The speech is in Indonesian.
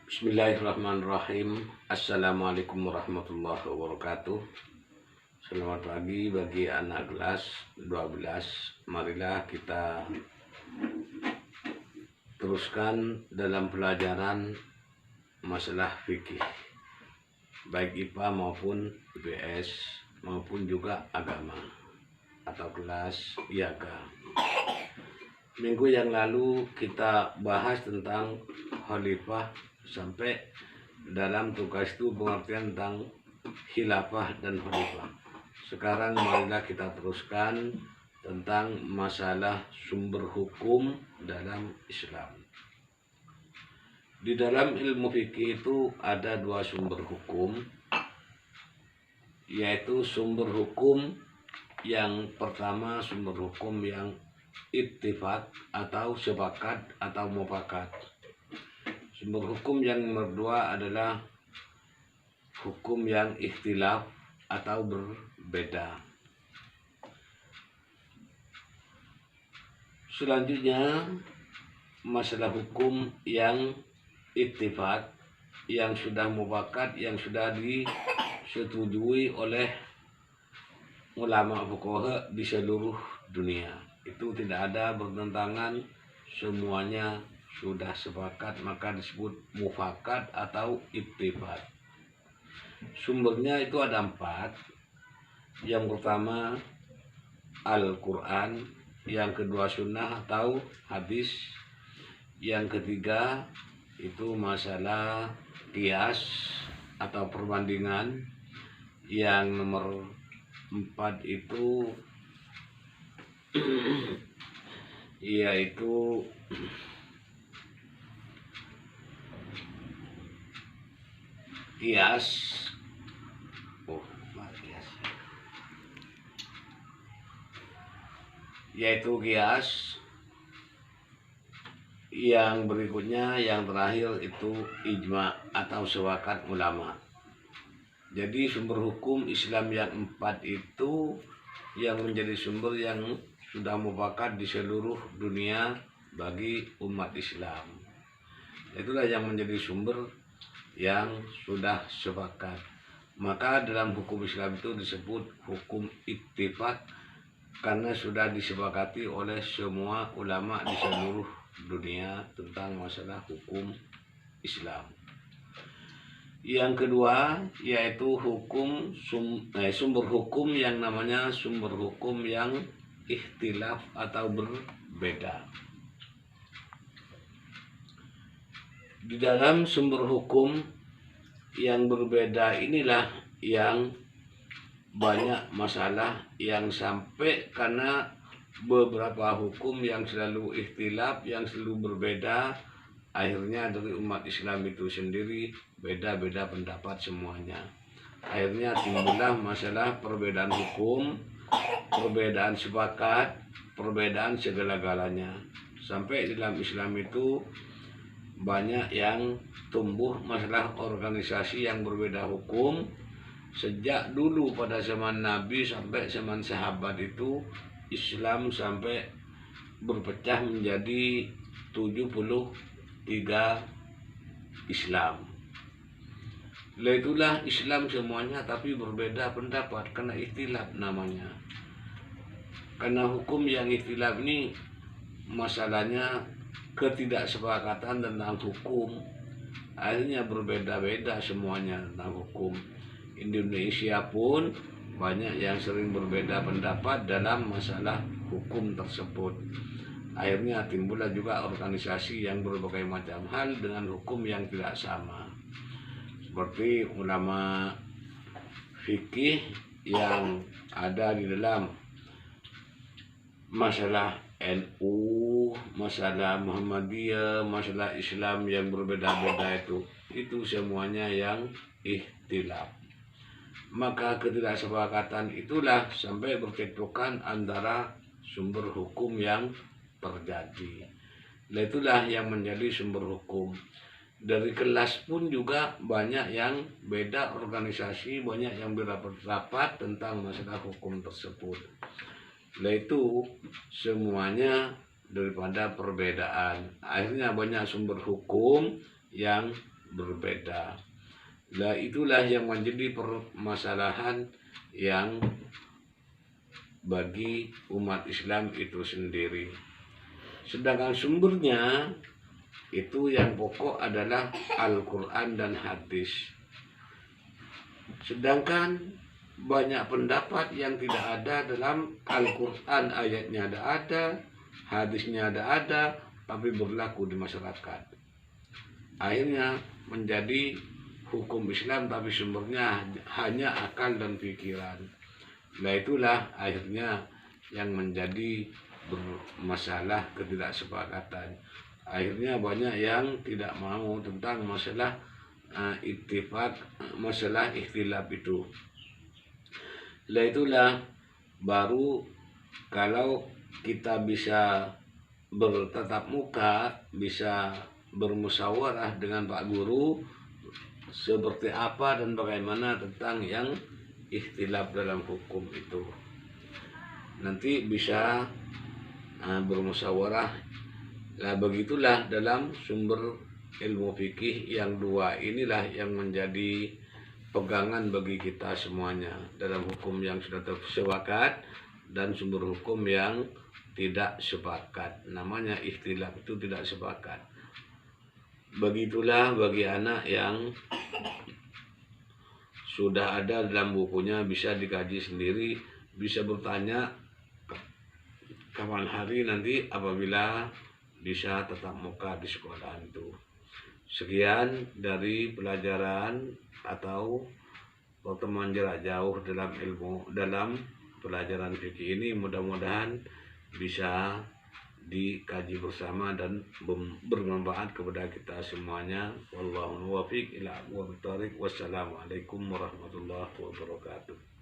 Bismillahirrahmanirrahim. Assalamualaikum warahmatullahi wabarakatuh. Selamat pagi bagi anak kelas 12. Marilah kita teruskan dalam pelajaran masalah fikih, baik IPA maupun IPS maupun juga agama atau kelas IAGA. Minggu yang lalu kita bahas tentang khalifah sampai dalam tugas itu pengertian tentang khilafah dan khalifah. Sekarang marilah kita teruskan tentang masalah sumber hukum dalam Islam. Di dalam ilmu fikih itu ada dua sumber hukum, yaitu sumber hukum yang pertama, sumber hukum yang ittifaq atau sepakat atau mufakat. Sumber hukum yang nomor dua adalah hukum yang ikhtilaf atau berbeda. Selanjutnya masalah hukum yang ittifaq, yang sudah mufakat, yang sudah disetujui oleh ulama fuqaha di seluruh dunia. Itu tidak ada bertentangan, semuanya sudah sepakat, maka disebut mufakat atau ittifaq. Sumbernya itu ada 4. Yang pertama Al-Quran, yang kedua sunnah atau hadis, yang ketiga itu masalah qiyas atau perbandingan, yang nomor 4 itu yaitu qiyas. Yaitu qiyas. Yang berikutnya, yang terakhir itu ijma atau sepakat ulama. Jadi sumber hukum Islam yang 4 itu yang menjadi sumber yang sudah mufakat di seluruh dunia bagi umat Islam. Itulah yang menjadi sumber yang sudah sepakat. Maka dalam hukum Islam itu disebut hukum ittifaq karena sudah disepakati oleh semua ulama di seluruh dunia tentang masalah hukum Islam. Yang kedua yaitu sumber hukum yang namanya sumber hukum yang ikhtilaf atau berbeda. Di dalam sumber hukum yang berbeda inilah yang banyak masalah yang sampai karena beberapa hukum yang selalu ikhtilaf, yang selalu berbeda, akhirnya dari umat Islam itu sendiri beda-beda pendapat semuanya. Akhirnya timbullah masalah perbedaan hukum, perbedaan sepakat, perbedaan segala-galanya. Sampai dalam Islam itu banyak yang tumbuh masalah organisasi yang berbeda hukum. Sejak dulu pada zaman Nabi sampai zaman sahabat itu Islam sampai berpecah menjadi 73 Islam. Itulah Islam semuanya tapi berbeda pendapat karena ikhtilaf namanya. Karena hukum yang ikhtilaf ini masalahnya ketidaksepakatan tentang hukum, akhirnya berbeda-beda semuanya tentang hukum. Indonesia pun banyak yang sering berbeda pendapat dalam masalah hukum tersebut. Akhirnya timbullah juga organisasi yang berbagai macam hal dengan hukum yang tidak sama. Seperti ulama fikih yang ada di dalam masalah NU, masalah Muhammadiyah, masalah Islam yang berbeda-beda itu semuanya yang ikhtilaf. Maka ketidaksepakatan itulah sampai berketukan antara sumber hukum yang terjadi. Itulah yang menjadi sumber hukum. Dari kelas pun juga banyak yang beda organisasi, banyak yang berpendapat tentang masalah hukum tersebut. Itu semuanya daripada perbedaan. Akhirnya banyak sumber hukum yang berbeda. Nah, itulah yang menjadi permasalahan yang bagi umat Islam itu sendiri. Sedangkan sumbernya itu yang pokok adalah Al-Quran dan hadis. Sedangkan banyak pendapat yang tidak ada dalam Al-Quran, ayatnya ada, hadisnya ada, tapi berlaku di masyarakat. Akhirnya menjadi hukum Islam tapi sumbernya hanya akal dan pikiran. Nah, itulah akhirnya yang menjadi bermasalah ketidaksepakatan. Akhirnya banyak yang tidak mau tentang masalah ittifaq, masalah ikhtilaf itu. Nah, itulah baru kalau kita bisa bertatap muka, bisa bermusyawarah dengan Pak Guru seperti apa dan bagaimana tentang yang ikhtilaf dalam hukum itu. Nanti bisa bermusyawarah. Nah, begitulah dalam sumber ilmu fikih yang dua inilah yang menjadi pegangan bagi kita semuanya dalam hukum yang sudah tersepakat dan sumber hukum yang tidak sepakat. Namanya ikhtilaf itu tidak sepakat. Begitulah bagi anak yang sudah ada dalam bukunya, bisa dikaji sendiri, bisa bertanya kapan hari nanti apabila bisa tatap muka di sekolah itu. Sekian dari pelajaran atau pertemuan jarak jauh dalam pelajaran fikih ini, mudah-mudahan bisa dikaji bersama dan bermanfaat kepada kita semuanya. Wallahu muwaffiq ila aqwamit thoriq. Wassalamualaikum warahmatullahi wabarakatuh.